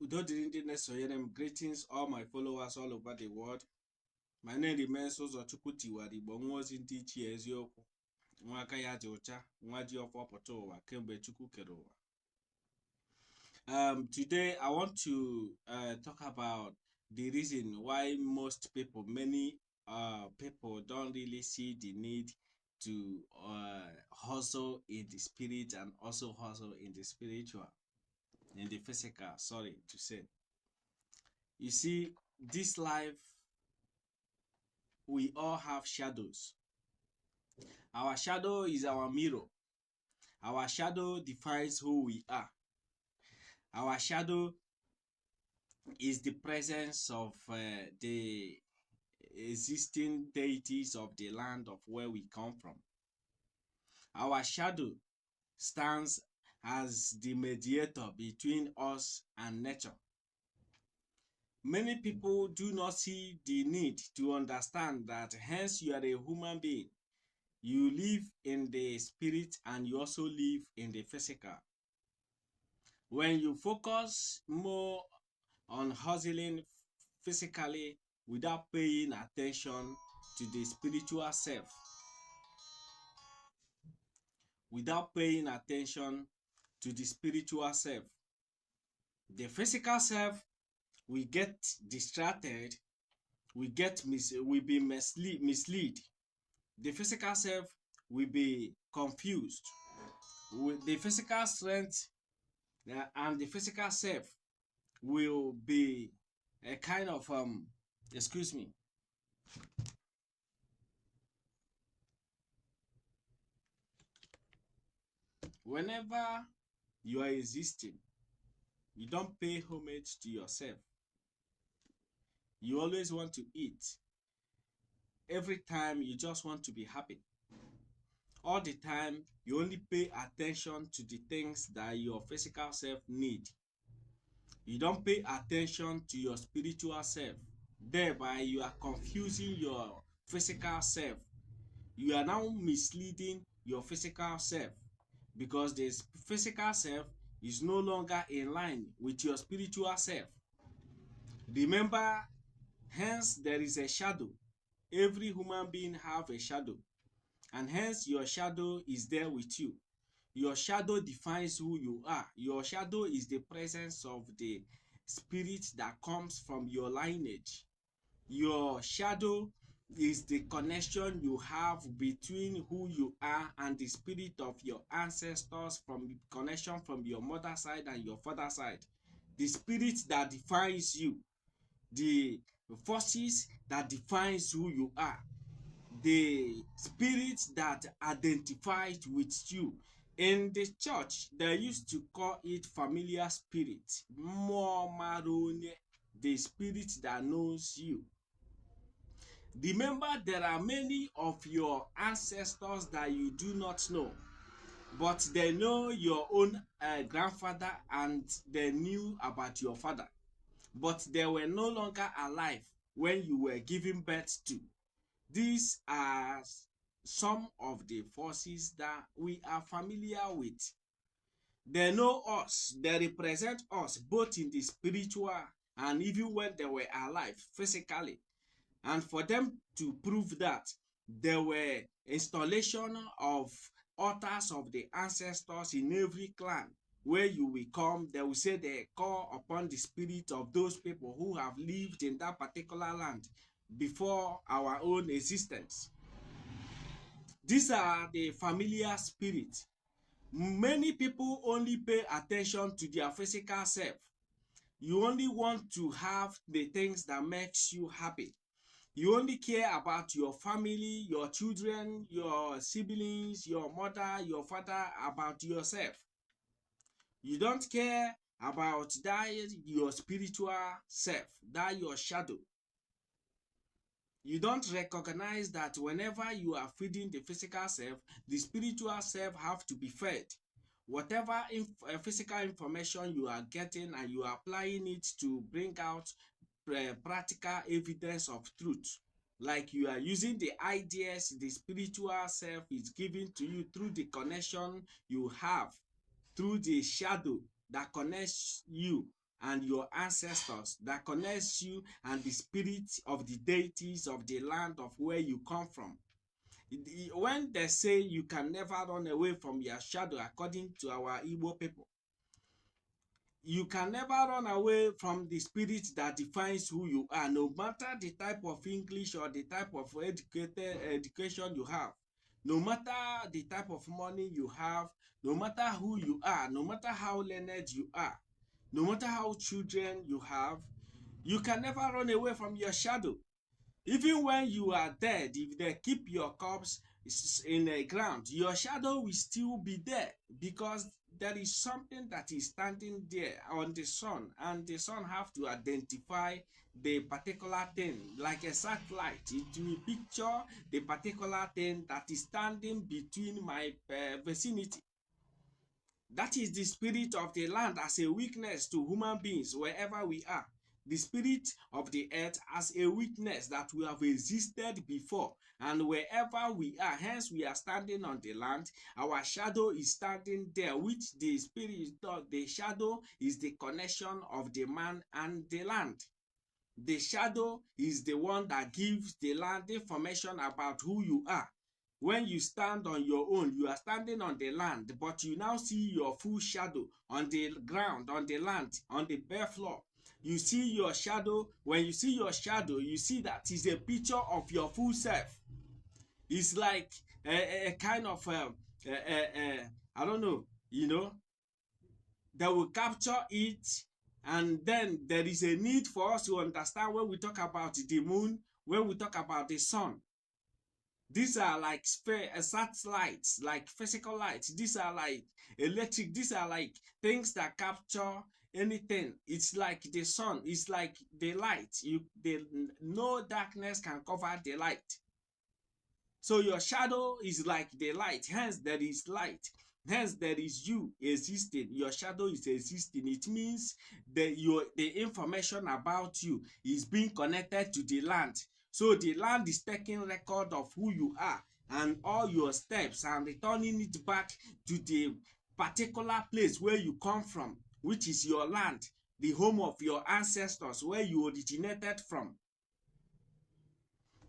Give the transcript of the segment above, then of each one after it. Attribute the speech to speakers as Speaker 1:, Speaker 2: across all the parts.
Speaker 1: Udo dịrị ndị na-esonyere m. Greetings all my followers all over the world. My name remains Ụzọchukwu Tiwara Igbo, nwa ozi ndị ichie eziokwu, nwa aka ya dị ụcha, nwa ji ọfọ pụta ụwa kemgbe Chukwu kere ụwa. Today I want to talk about the reason why most people, many people don't really see the need to hustle in the spirit and also hustle in the spiritual, in the physical, sorry to say. You see, this life, we all have shadows. Our shadow is our mirror. Our shadow defines who we are. Our shadow is the presence of the existing deities of the land of where we come from. Our shadow stands as the mediator between us and nature. Many people do not see the need to understand that hence you are a human being. You live in the spirit and you also live in the physical. When you focus more on hustling physically without paying attention to the spiritual self, the physical self will get distracted, will be misled. The physical self will be confused. With the physical strength and the physical self will be a kind of excuse me. Whenever you are existing, you don't pay homage to yourself. You always want to eat. Every time you just want to be happy. All the time you only pay attention to the things that your physical self need. You don't pay attention to your spiritual self. Thereby you are confusing your physical self. You are now misleading your physical self because the physical self is no longer in line with your spiritual self. Remember, hence there is a shadow. Every human being have a shadow, and hence your shadow is there with you. Your shadow defines who you are. Your shadow is the presence of the spirit that comes from your lineage. Your shadow is the connection you have between who you are and the spirit of your ancestors, from connection from your mother side and your father side. The spirit that defines you, the forces that defines who you are, the spirit that identifies with you. In the church, they used to call it familiar spirit, the spirit that knows you. Remember, there are many of your ancestors that you do not know, but they know your own grandfather and they knew about your father, but they were no longer alive when you were giving birth to. These are some of the forces that we are familiar with. They know us, they represent us both in the spiritual and even when they were alive physically. And for them to prove that, there were installation of altars of the ancestors in every clan. Where you will come, they will say they call upon the spirit of those people who have lived in that particular land before our own existence. These are the familiar spirits. Many people only pay attention to their physical self. You only want to have the things that makes you happy. You only care about your family, your children, your siblings, your mother, your father, about yourself. You don't care about that your spiritual self, that your shadow. You don't recognize that whenever you are feeding the physical self, the spiritual self have to be fed. Whatever physical information you are getting and you are applying it to bring out practical evidence of truth, like you are using the ideas the spiritual self is giving to you through the connection you have, through the shadow that connects you and your ancestors, that connects you and the spirit of the deities of the land of where you come from. When they say you can never run away from your shadow, according to our Igbo people, you can never run away from the spirit that defines who you are, no matter the type of English or the type of education you have, no matter the type of money you have, no matter who you are, no matter how learned you are, no matter how children you have, you can never run away from your shadow. Even when you are dead, if they keep your corpse in the ground, your shadow will still be there, because there is something that is standing there on the sun, and the sun have to identify the particular thing. Like a satellite, it will picture the particular thing that is standing between my vicinity. That is the spirit of the land as a weakness to human beings wherever we are. The spirit of the earth as a witness that we have existed before, and wherever we are, hence we are standing on the land, our shadow is standing there, which the spirit of the shadow is the connection of the man and the land. The shadow is the one that gives the land information about who you are. When you stand on your own, you are standing on the land, but you now see your full shadow on the ground, on the land, on the bare floor. You see your shadow. When you see your shadow, you see that is a picture of your full self. It's like a kind of I don't know, they will capture it. And then there is a need for us to understand when we talk about the moon, when we talk about the sun. These are like satellites, like physical lights. These are like electric. These are like things that capture anything. It's like the sun. It's like the light. No darkness can cover the light. So your shadow is like the light. Hence there is light. Hence there is you existing. Your shadow is existing. It means that the information about you is being connected to the land. So the land is taking record of who you are and all your steps and returning it back to the particular place where you come from, which is your land, the home of your ancestors, where you originated from.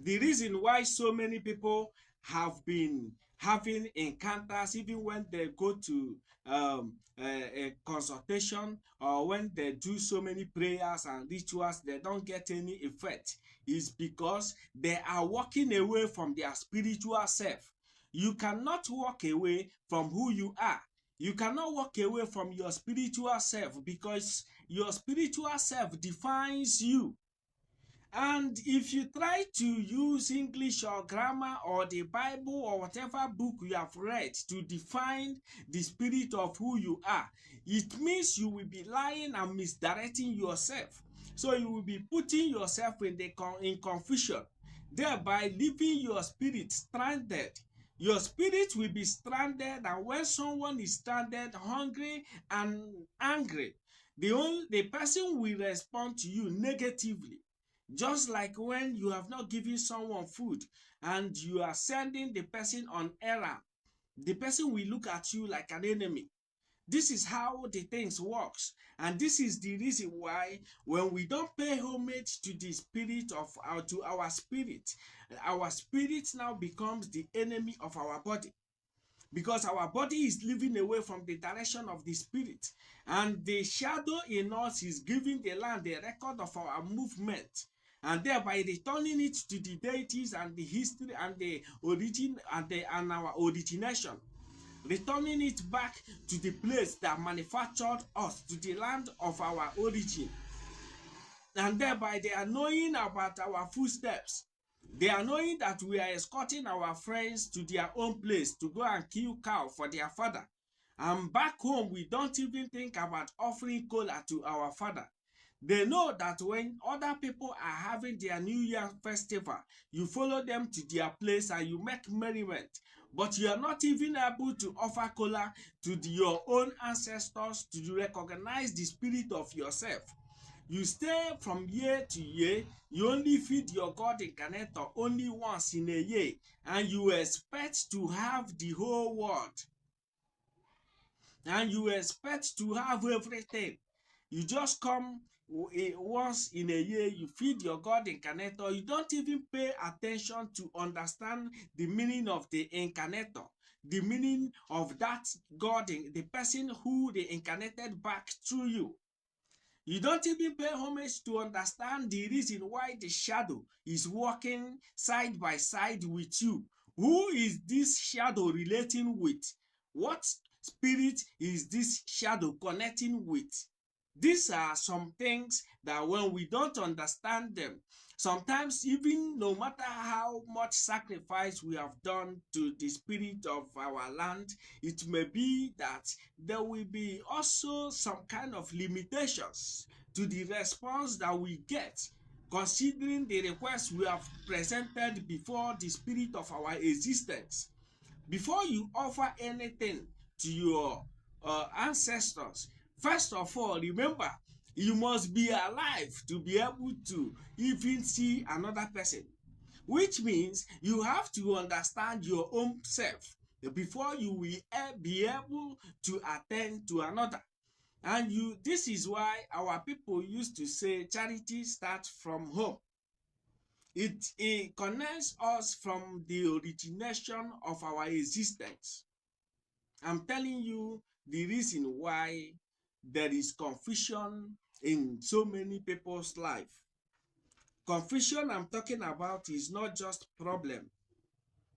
Speaker 1: The reason why so many people have been having encounters, even when they go to a consultation, or when they do so many prayers and rituals, they don't get any effect, is because they are walking away from their spiritual self. You cannot walk away from who you are. You cannot walk away from your spiritual self, because your spiritual self defines you. And if you try to use English or grammar or the Bible or whatever book you have read to define the spirit of who you are, it means you will be lying and misdirecting yourself. So you will be putting yourself in confusion, thereby leaving your spirit stranded. Your spirit will be stranded, and when someone is stranded, hungry and angry, the person will respond to you negatively. Just like when you have not given someone food and you are sending the person on errand, the person will look at you like an enemy. This is how the things works, and this is the reason why when we don't pay homage to the spirit of our spirit now becomes the enemy of our body, because our body is living away from the direction of the spirit, and the shadow in us is giving the land a record of our movement, and thereby returning it to the deities and the history and the origin and our origination, returning it back to the place that manufactured us, to the land of our origin. And thereby they are knowing about our footsteps. They are knowing that we are escorting our friends to their own place to go and kill cow for their father. And back home, we don't even think about offering kola to our father. They know that when other people are having their New Year festival, you follow them to their place and you make merriment. But you are not even able to offer kola to your own ancestors to recognize the spirit of yourself. You stay from year to year. You only feed your God incarnator only once in a year, and you expect to have the whole world. And you expect to have everything. You just come once in a year, you feed your God incarnator. You don't even pay attention to understand the meaning of the incarnator, the meaning of that God, the person who they incarnated back through you. You don't even pay homage to understand the reason why the shadow is walking side by side with you. Who is this shadow relating with? What spirit is this shadow connecting with? These are some things that when we don't understand them, sometimes even no matter how much sacrifice we have done to the spirit of our land, it may be that there will be also some kind of limitations to the response that we get, considering the request we have presented before the spirit of our existence. Before you offer anything to your ancestors, first of all, remember, you must be alive to be able to even see another person, which means you have to understand your own self before you will be able to attend to another. And this is why our people used to say charity starts from home. It connects us from the origination of our existence. I'm telling you the reason why there is confusion in so many people's life. Confusion I'm talking about is not just problem.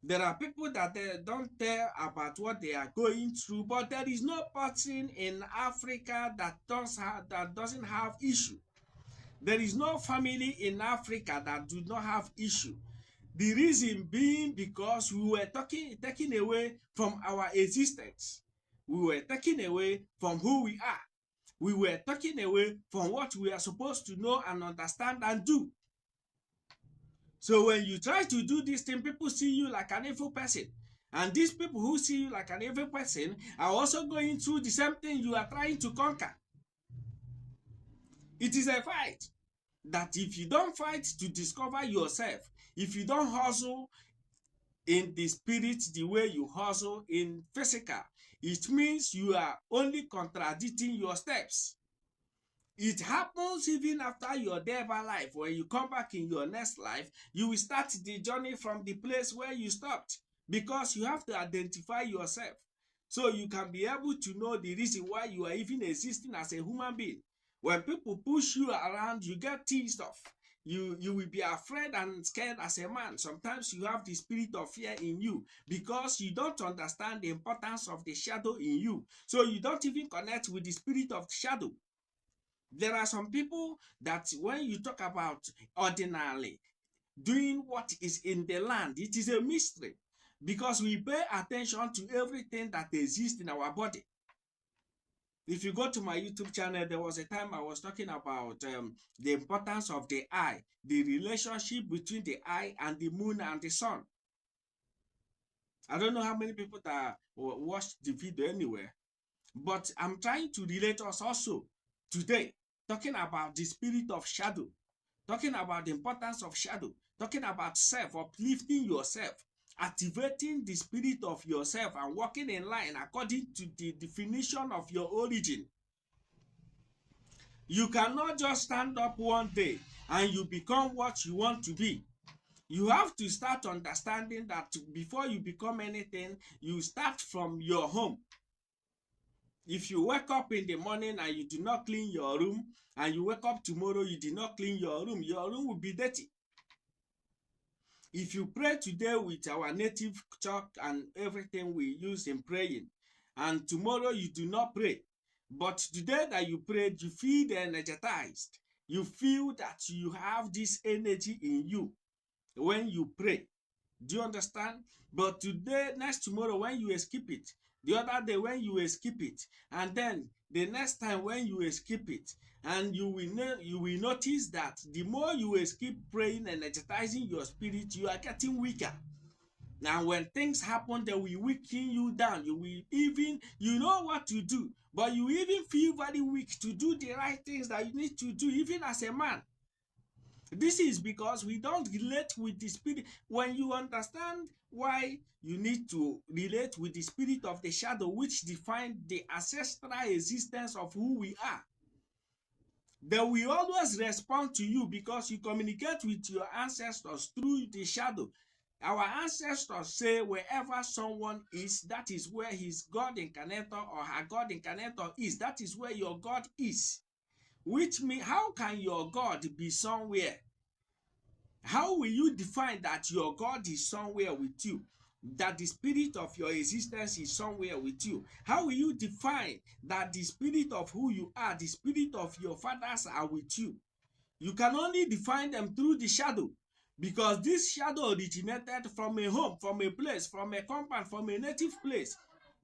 Speaker 1: There are people that they don't tell about what they are going through, but there is no person in Africa that doesn't have issue. There is no family in Africa that do not have issue. The reason being because we were taken away from our existence. We were taken away from who we are. We were taken away from what we are supposed to know and understand and do. So when you try to do this thing, people see you like an evil person. And these people who see you like an evil person are also going through the same thing you are trying to conquer. It is a fight that if you don't fight to discover yourself, if you don't hustle in the spirit the way you hustle in physical, it means you are only contradicting your steps. It happens even after your death life. When you come back in your next life, you will start the journey from the place where you stopped, because you have to identify yourself so you can be able to know the reason why you are even existing as a human being. When people push you around, you get teased off. You will be afraid and scared as a man. Sometimes you have the spirit of fear in you because you don't understand the importance of the shadow in you. So you don't even connect with the spirit of the shadow. There are some people that when you talk about ordinarily doing what is in the land, it is a mystery because we pay attention to everything that exists in our body. If you go to my YouTube channel, there was a time I was talking about the importance of the eye, the relationship between the eye and the moon and the sun. I don't know how many people that watched the video anywhere, but I'm trying to relate us also today, talking about the spirit of shadow, talking about the importance of shadow, talking about self, uplifting yourself, activating the spirit of yourself and walking in line according to the definition of your origin. You cannot just stand up one day and you become what you want to be. You have to start understanding that before you become anything, you start from your home. If you wake up in the morning and you do not clean your room, and you wake up tomorrow, you did not clean your room will be dirty. If you pray today with our native chalk and everything we use in praying, and tomorrow you do not pray, but today that you prayed, you feel energized. You feel that you have this energy in you when you pray. Do you understand? But today, next tomorrow, when you skip it, the other day when you skip it, and then the next time when you skip it, and you will notice that the more you keep praying and energizing your spirit, you are getting weaker. Now when things happen, they will weaken you down. You will even, you know what to do, but you even feel very weak to do the right things that you need to do, even as a man. This is because we don't relate with the spirit. When you understand why you need to relate with the spirit of the shadow, which defines the ancestral existence of who we are, they will always respond to you because you communicate with your ancestors through the shadow. Our ancestors say wherever someone is, that is where his God incarnator or her God incarnator is. That is where your God is. Which means, how can your God be somewhere? How will you define that your God is somewhere with you? That the spirit of your existence is somewhere with you? How will you define that the spirit of who you are, the spirit of your fathers are with you? You can only define them through the shadow, because this shadow originated from a home, from a place, from a compound, from a native place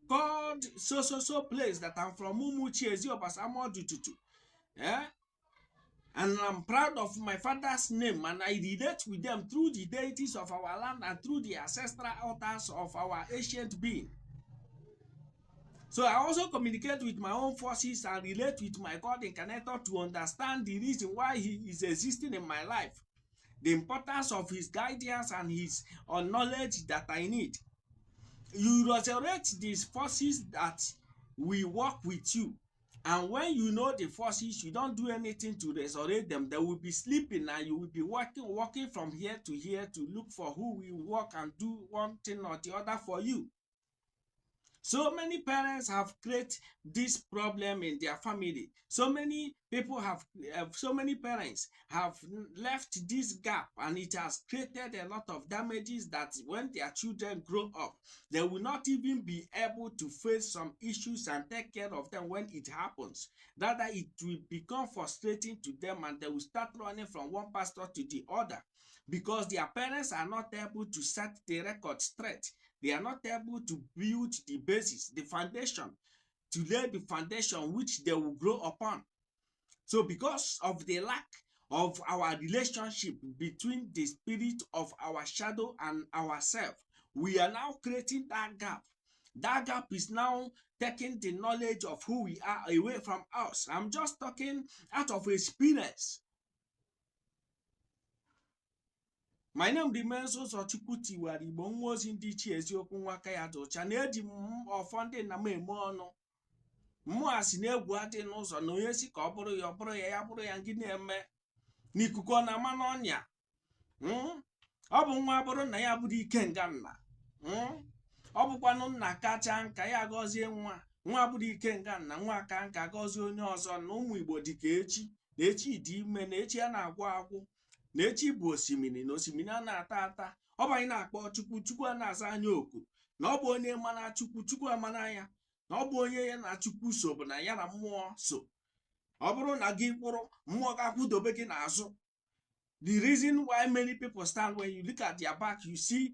Speaker 1: called so place that I'm from, Umuchi Eziobasamodututu. Yeah? And I'm proud of my father's name, and I relate with them through the deities of our land and through the ancestral altars of our ancient being. So I also communicate with my own forces and relate with my God incarnator to understand the reason why he is existing in my life, the importance of his guidance and his knowledge that I need. You resurrect these forces that will work with you. And when you know the forces, you don't do anything to resurrect them. They will be sleeping and you will be walking from here to look for who will work and do one thing or the other for you. So many parents have created this problem in their family. So many people have, so many parents have left this gap, and it has created a lot of damages that when their children grow up, they will not even be able to face some issues and take care of them when it happens. Rather, it will become frustrating to them and they will start running from one pastor to the other because their parents are not able to set the record straight. They are not able to build the basis, the foundation, to lay the foundation which they will grow upon. So because of the lack of our relationship between the spirit of our shadow and ourselves, we are now creating that gap. That gap is now taking the knowledge of who we are away from us. I'm just talking out of experience. My name remains also Chukwutiwara Igbo, nwa ozi ndị ichie eziokwu nwa aka ya dị ọcha, na-eji m ọfọ ndị nna m eme ọnụ. Mmụọ a si na-egwu adị n'ụzọ na onye si ka ọ bụrụ ya, ọ bụrụ ya, ya bụrụ ya, gị na-eme n'ikuku ọ na-ama n'ọnya. Ọ bụ nwa bụrụ na ya bụrụ ike nga nna. Ọ bụkwanụ nna kacha nka ya gọzie nwa bụrụ ike nga nna, nwa aka nka gọzie onye ọzọ. Na ụmụ Igbo dị ka echi, na echi dị ime, na echi a na-agwụ agwụ, na echi bụ osimiri, na osimiri a na-ata ata. Ọ bụ anyị na-akpọ Chukwu, Chukwu a na-aza anyị oku, na ọ bụ onye mana Chukwu, Chukwu amana ya, na ọ bụ onye ya na Chukwu so, bụ na ya na mmụọ so. Ọ bụrụ na gị kpụrụ, mmụọ ga-akwụdobe gị n'azụ. The reason why many people stand, when you look at their back, you see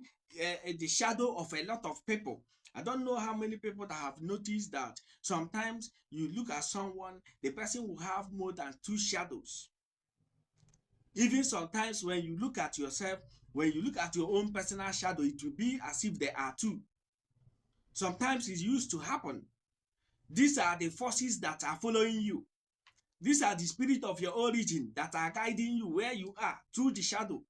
Speaker 1: the shadow of a lot of people. I don't know how many people that have noticed that sometimes you look at someone, the person will have more than 2 shadows. Even sometimes when you look at yourself, when you look at your own personal shadow, it will be as if there are 2. Sometimes it used to happen. These are the forces that are following you. These are the spirit of your origin that are guiding you where you are through the shadow.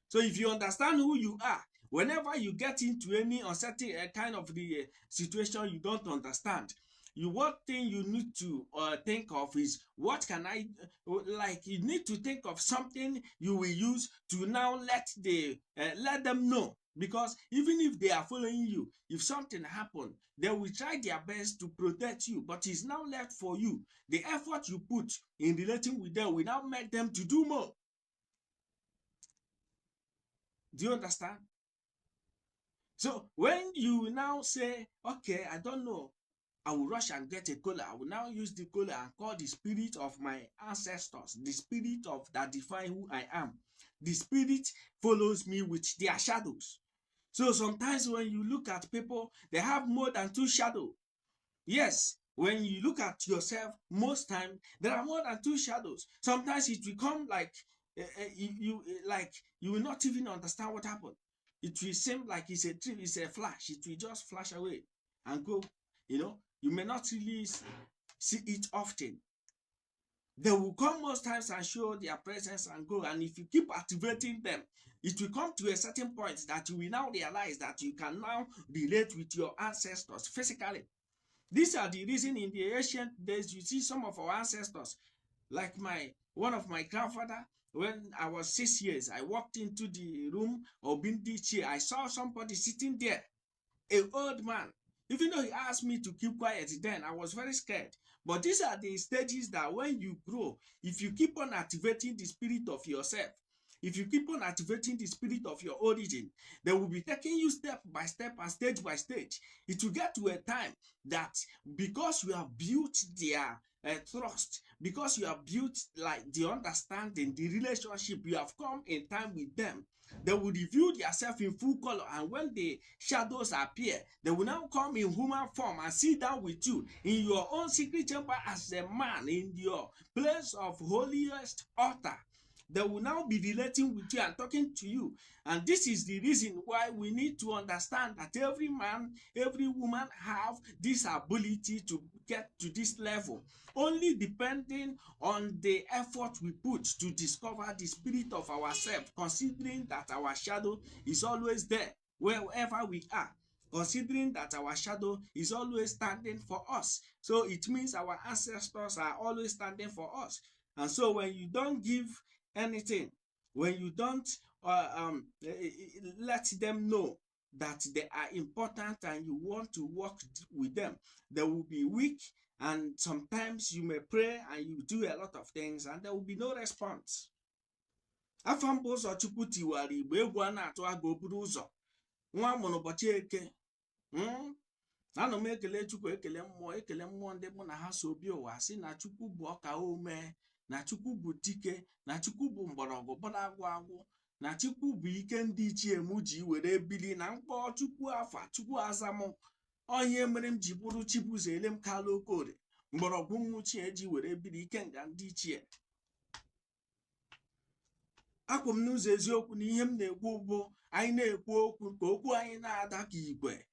Speaker 1: So if you understand who you are, whenever you get into any uncertain kind of the situation you don't understand, one thing you need to think of is, what can I, like, you need to think of something you will use to now let them know. Because even if they are following you, if something happens, they will try their best to protect you, but it's now left for you. The effort you put in relating with them will now make them to do more. Do you understand? So when you now say, okay, I don't know, I will rush and get a cola, I will now use the cola and call the spirit of my ancestors, the spirit of that define who I am. The spirit follows me with their shadows. So sometimes when you look at people, they have more than 2 shadows. Yes, when you look at yourself, most time there are more than 2 shadows. Sometimes it will come like you will not even understand what happened. It will seem like it's a dream, it's a flash. It will just flash away and go. You may not really see it often. They will come most times and show their presence and go. And if you keep activating them, it will come to a certain point that you will now realize that you can now relate with your ancestors physically. These are the reason in the ancient days you see some of our ancestors, Like one of my grandfather, when I was 6 years, I walked into the room of Bindi chair. I saw somebody sitting there, an old man. Even though he asked me to keep quiet, then I was very scared. But these are the stages that when you grow, if you keep on activating the spirit of yourself, if you keep on activating the spirit of your origin, they will be taking you step by step and stage by stage. It will get to a time that because you have built their trust, because you have built like the understanding, the relationship, you have come in time with them, they will reveal themselves in full color, and when the shadows appear, they will now come in human form and sit down with you in your own secret chamber as a man in your place of holiest altar. They will now be relating with you and talking to you. And this is the reason why we need to understand that every man, every woman have this ability to get to this level, only depending on the effort we put to discover the spirit of ourselves, considering that our shadow is always there wherever we are, considering that our shadow is always standing for us. So it means our ancestors are always standing for us. And so when you don't give anything, when you don't let them know that they are important and you want to work with them, they will be weak, and sometimes you may pray and you do a lot of things and there will be no response. Afọ mbụ ụzọ Chukwu tiwara Igbo, egwu a na-atụ aga oburu ụzọ, nwa mụrụ ụbọchị Eke. Ana m ekele Chukwu, ekele mmụọ ndị mụ na ha so bi ụwa, sị na Chukwu bụ ọka ome, na Chukwu bụ dike, na Chukwu bụ mgbọrọgwụ gbọrọgwụ agwụ, na Chukwu bụ ike ndị ichie m ji were bili, na mkpọ Chukwu afa, Chukwu azamụ. Onye mere m ji bụrụ Chibuzo Elem Kalu Okorie, mgbọrọgwụ nwuchie ji were bili, ike nga ndị ichie. Akwụ m n'ụzọ eziokwu na ihe m na-ekwu bụ anyị na-ekwu okwu ka okwu anyị na-ada ka igwe.